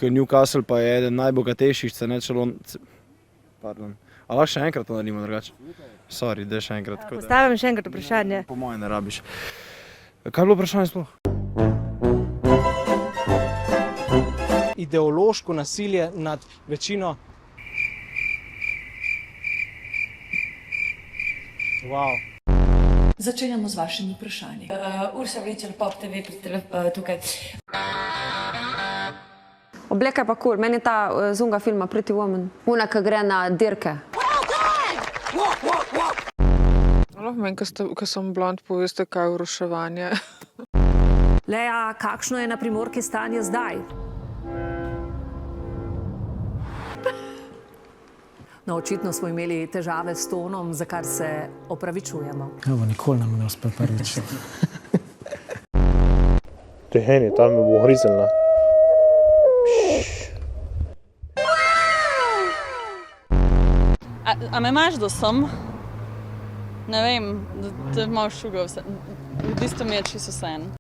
Newcastle pa je eden najbogatejših Pardon. A lahko še enkrat to naredimo drugače? Sorry, da še enkrat. Postavim še enkrat vprašanje. Po moje ne rabiš. Kaj je bilo vprašanje sploh? Ideološko nasilje nad večino. Wow. Začenjamo z vašimi vprašanji. Urša Vrečer, Pop TV, tukaj. Obleka je pa cool. Meni je ta zunga filma Pretty Woman. Una, ki gre na dirke. Lahko meni, ko sem blond, poveste, kaj je vroševanje. Lea, kakšno je na Primorki stanje zdaj? No, očitno smo imeli težave s tonom, za kar se opravičujemo. Evo, nikoli nam ne uspe prvič. To je Henny, ta me bo hrizelna. A me imaš do sem? Ne vem, da malo šugal vse. V bistvu mi je čisto vseeno.